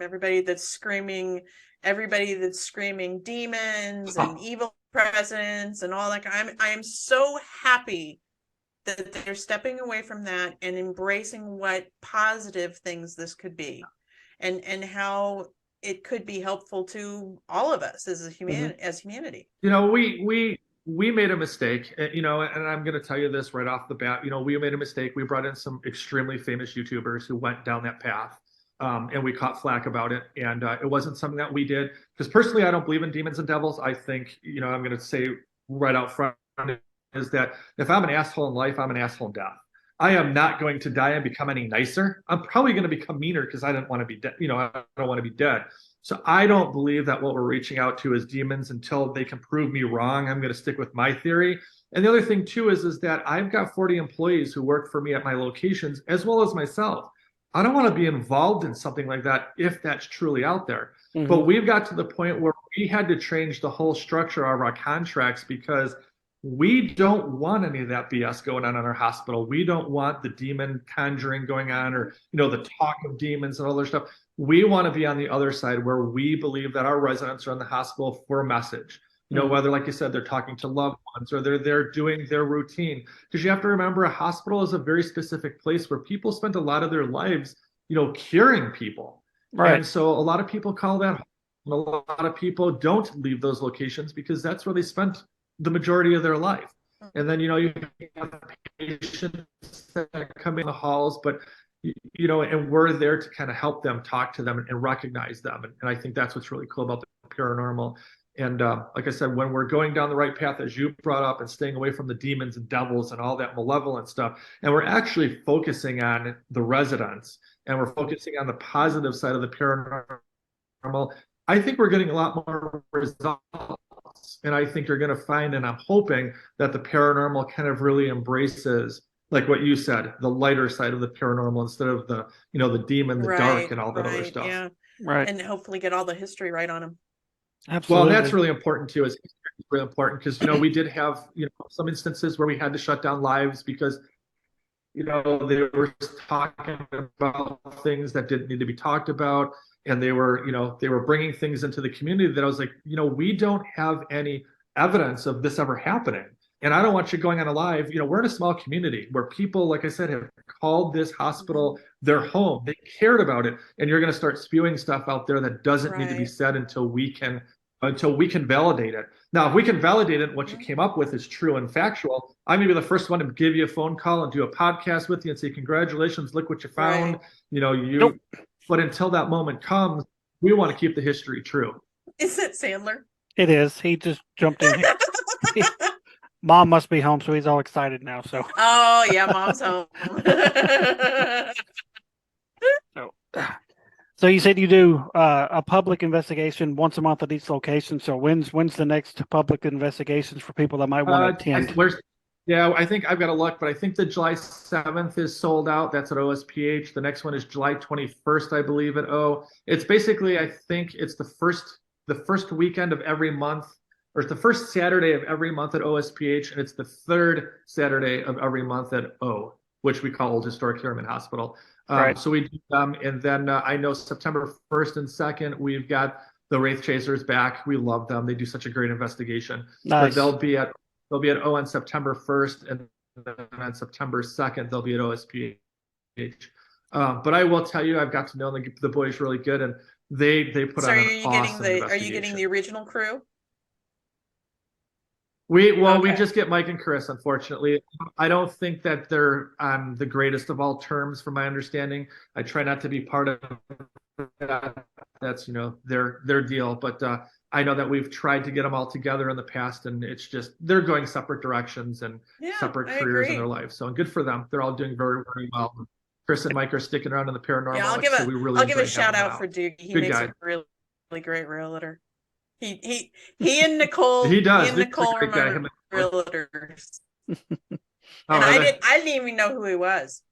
everybody that's screaming demons and evil presence and all that. I am so happy that they're stepping away from that and embracing what positive things this could be, and how it could be helpful to all of us as humanity. We made a mistake, and I'm going to tell you this right off the bat. We made a mistake. We brought in some extremely famous YouTubers who went down that path, and we caught flack about it. And it wasn't something that we did, because personally, I don't believe in demons and devils. I think, I'm going to say right out front, is that if I'm an asshole in life, I'm an asshole in death. I am not going to die and become any nicer. I'm probably going to become meaner because I didn't want to be dead. I don't want to be dead. So I don't believe that what we're reaching out to is demons until they can prove me wrong. I'm going to stick with my theory. And the other thing too is that I've got 40 employees who work for me at my locations, as well as myself. I don't want to be involved in something like that if that's truly out there. But we've got to the point where we had to change the whole structure of our contracts, because we don't want any of that BS going on in our hospital. We don't want the demon conjuring going on, or, the talk of demons and all that stuff. We want to be on the other side, where we believe that our residents are in the hospital for a message. Whether, like you said, they're talking to loved ones or they're doing their routine. Because you have to remember, a hospital is a very specific place where people spend a lot of their lives, curing people. Right. And so a lot of people call that home. And a lot of people don't leave those locations because that's where they spent the majority of their life. And then, you have patients that come in the halls, but, and we're there to kind of help them, talk to them, and recognize them. And I think that's what's really cool about the paranormal. And like I said, when we're going down the right path, as you brought up, and staying away from the demons and devils and all that malevolent stuff, and we're actually focusing on the residents, and we're focusing on the positive side of the paranormal, I think we're getting a lot more results. And I think you're going to find, and I'm hoping that the paranormal kind of really embraces, like what you said, the lighter side of the paranormal instead of the, the demon, the dark, and all that other stuff. Yeah. Right. And hopefully get all the history right on them. Absolutely. Well, that's really important too. Is really important because we did have some instances where we had to shut down lives because they were talking about things that didn't need to be talked about, and they were bringing things into the community that I was like, we don't have any evidence of this ever happening, and I don't want you going on a live. We're in a small community where people, like I said, have called this hospital their home. They cared about it, and you're going to start spewing stuff out there that doesn't need to be said until we can validate it. Now, if we can validate it, what you came up with is true and factual, I'm going to be the first one to give you a phone call and do a podcast with you and say, congratulations, look what you found. Nope. But until that moment comes, we want to keep the history true. Is that Sandler? It is. He just jumped in here. Mom must be home, so he's all excited now. So. Oh yeah, Mom's home. So you said you do a public investigation once a month at each location. So when's the next public investigations for people that might want to attend? I think I've got to look, but I think the July 7th is sold out. That's at OSPH. The next one is July 21st, I believe, at O. It's basically, I think it's the first weekend of every month, or it's the first Saturday of every month at OSPH, and it's the third Saturday of every month at O, which we call Old Historic Harriman Hospital. Right. So we do them, and then I know September 1st and 2nd, we've got the Wraith Chasers back. We love them. They do such a great investigation. Nice. But they'll be at O on September 1st, and then on September 2nd, they'll be at OSPH. But I will tell you, I've got to know the boys really good, and they put on an awesome investigation. Are you getting the original crew? We just get Mike and Chris, unfortunately. I don't think that they're on the greatest of all terms, from my understanding. I try not to be part of that. That's their deal. But I know that we've tried to get them all together in the past, and it's just they're going separate directions and separate careers in their lives. So good for them. They're all doing very, very well. Chris and Mike are sticking around in the paranormal. Yeah, I'll give a shout out for Duke. He makes a really, really great realtor. He and Nicole. He does. He and Nicole are realtors. I didn't even know who he was.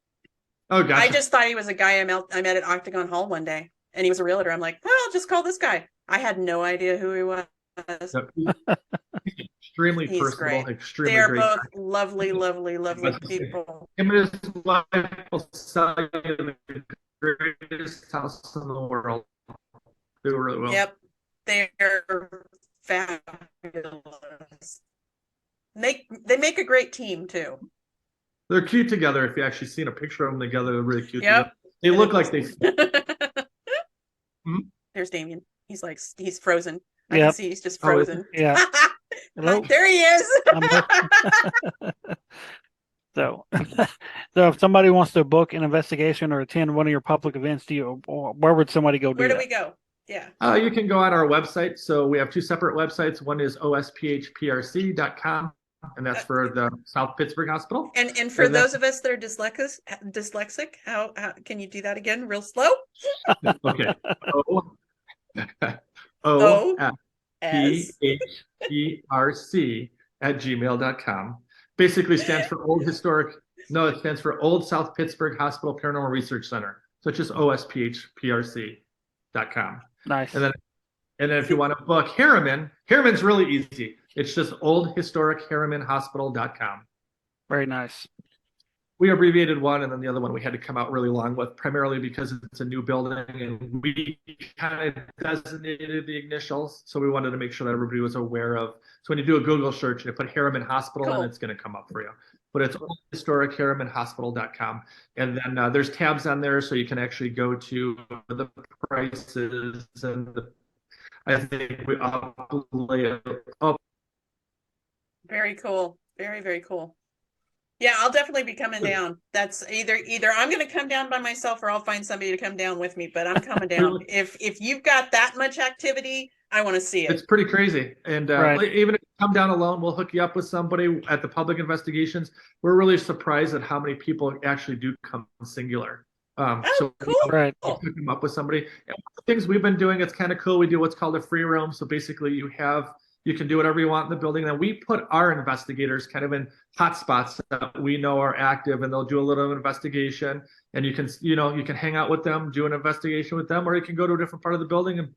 Oh, gotcha. I just thought he was a guy I met at Octagon Hall one day, and he was a realtor. I'm like, well, I'll just call this guy. I had no idea who he was. Extremely He's personable. Great. Extremely They're great. Both lovely, lovely, lovely people. Him and his wife will sell you the greatest house in the world. They really will. Yep. They're fabulous. They make a great team too. They're cute together. If you actually seen a picture of them together, they're really cute. Yep. They look like they. There's Damien. He's frozen. I can see he's just frozen. Yeah. Hello? There he is. So if somebody wants to book an investigation or attend one of your public events, where would somebody go do Where do that? we go? Yeah. You can go on our website. So we have two separate websites. One is osphprc.com, and that's for the South Pittsburgh Hospital. And for those of us that are dyslexic, how can you do that again real slow? Okay. osphprc@gmail.com. Basically stands for Old Historic. No, it stands for Old South Pittsburgh Hospital Paranormal Research Center. So it's just osphprc.com. Nice. And then if you want to book Harriman's really easy. It's just oldhistoricharrimanhospital.com. Very nice. We abbreviated one, and then the other one we had to come out really long with, primarily because it's a new building, and we kind of designated the initials, so we wanted to make sure that everybody was aware of. So when you do a Google search and you put Harriman Hospital in, it's going to come up for you. But it's oldhistoricharrimanhospital.com, and then there's tabs on there, so you can actually go to the prices and I think we lay it up. Very cool. Very, very cool. Yeah, I'll definitely be coming down. That's either I'm going to come down by myself or I'll find somebody to come down with me, but I'm coming down. If you've got that much activity, I want to see It's it. pretty crazy. And Right. even if you come down alone, we'll hook you up with somebody at the public investigations. We're really surprised at how many people actually do come singular. Oh, Right. We hook them up with somebody. And one of the things we've been doing, it's kind of cool. We do what's called a free roam. So basically you can do whatever you want in the building. Then we put our investigators kind of in hot spots that we know are active, and they'll do a little investigation. And you can hang out with them, do an investigation with them, or you can go to a different part of the building and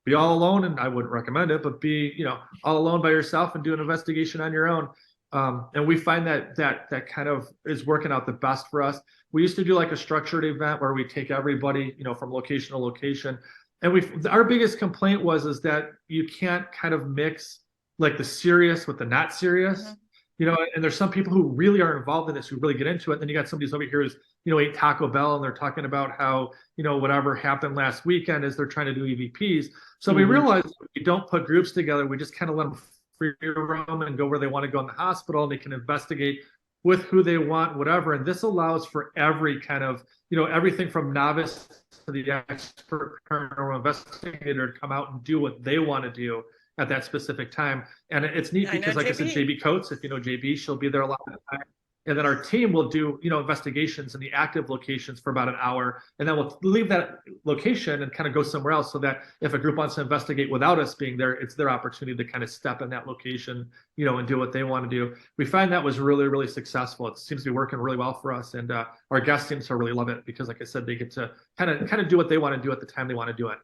be all alone. And I wouldn't recommend it, but be all alone by yourself and do an investigation on your own. And we find that kind of is working out the best for us. We used to do like a structured event where we take everybody from location to location. And our biggest complaint is that you can't kind of mix like the serious with the not serious. Mm-hmm. And there's some people who really are involved in this, who really get into it. And then you got somebody who's over here who's ate Taco Bell, and they're talking about how whatever happened last weekend as they're trying to do EVPs. So we realized we don't put groups together. We just kind of let them free roam and go where they want to go in the hospital, and they can investigate with who they want, whatever. And this allows for every kind of everything from novice to the expert paranormal investigator to come out and do what they want to do at that specific time. And it's neat because, like I said, JB Coates, if you know JB, she'll be there a lot of the time. And then our team will do, investigations in the active locations for about an hour. And then we'll leave that location and kind of go somewhere else, so that if a group wants to investigate without us being there, it's their opportunity to kind of step in that location, and do what they want to do. We find that was really, really successful. It seems to be working really well for us. And our guests seem to really love it because, like I said, they get to kind of do what they want to do at the time they want to do it.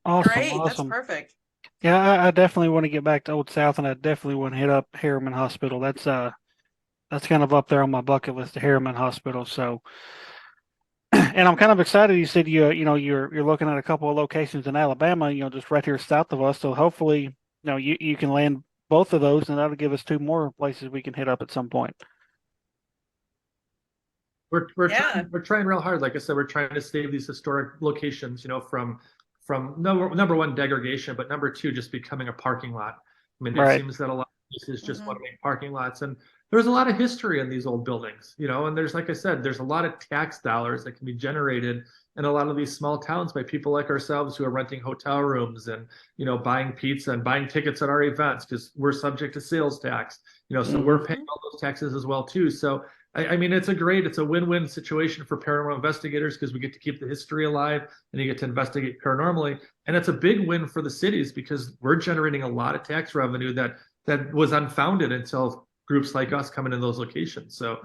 Awesome. Great. Awesome. That's perfect. Yeah, I definitely want to get back to Old South, and I definitely want to hit up Harriman Hospital. That's kind of up there on my bucket list, the Harriman Hospital. So, and I'm kind of excited. You said you're looking at a couple of locations in Alabama, just right here south of us. So hopefully, you can land both of those, and that'll give us 2 more places we can hit up at some point. We're trying real hard. Like I said, we're trying to save these historic locations, from number one, degradation, but number 2, just becoming a parking lot. I mean, it seems that a lot of places just want to make parking lots, and there's a lot of history in these old buildings, and there's, like I said, there's a lot of tax dollars that can be generated in a lot of these small towns by people like ourselves who are renting hotel rooms and, buying pizza and buying tickets at our events, because we're subject to sales tax, so we're paying all those taxes as well too. So I mean, it's a win-win situation for paranormal investigators, because we get to keep the history alive and you get to investigate paranormally. And it's a big win for the cities, because we're generating a lot of tax revenue that was unfounded until groups like us come in those locations. So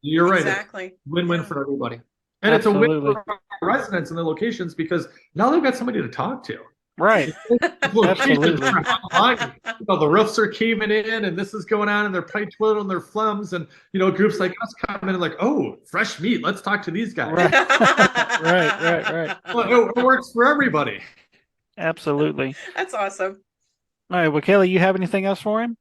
you're right. Exactly. Win-win for everybody. And Absolutely. It's a win for our residents in the locations, because now they've got somebody to talk to. Right. Absolutely. The roofs are caving in, and this is going on, and they're probably twiddling their thumbs, and groups like us come in and like, oh, fresh meat, let's talk to these guys. Right. Well, it works for everybody. Absolutely. That's awesome. All right, well, Kelly, you have anything else for him?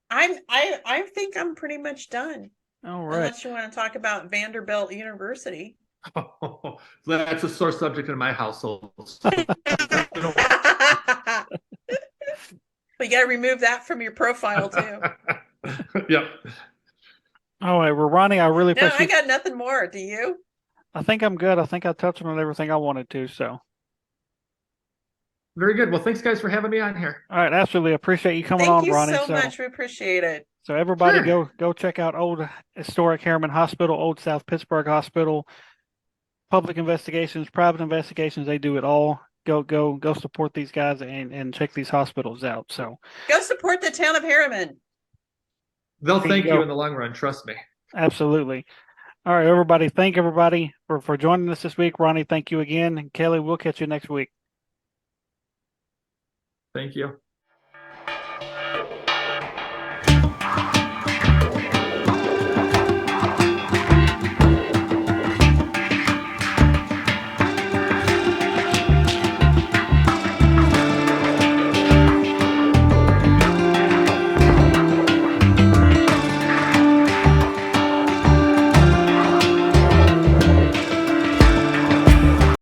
I think I'm pretty much done. All right. Unless you want to talk about Vanderbilt University. Oh, that's a sore subject in my household. But you got to remove that from your profile too. Yep. All right, well, Ronnie, I really No, appreciate. I got nothing more. Do you? I think I'm good. I think I touched on everything I wanted to. So. Very good. Well, thanks guys for having me on here. All right, absolutely appreciate you coming on, Ronnie. Thank you so much. We appreciate it. So everybody, go check out Old Historic Harriman Hospital, Old South Pittsburgh Hospital. Public investigations, private investigations, they do it all. Go support these guys and check these hospitals out. So go support the town of Harriman. They'll thank you in the long run, trust me. Absolutely. All right, everybody. Thank everybody for joining us this week. Ronnie, thank you again. And Kelly, we'll catch you next week. Thank you.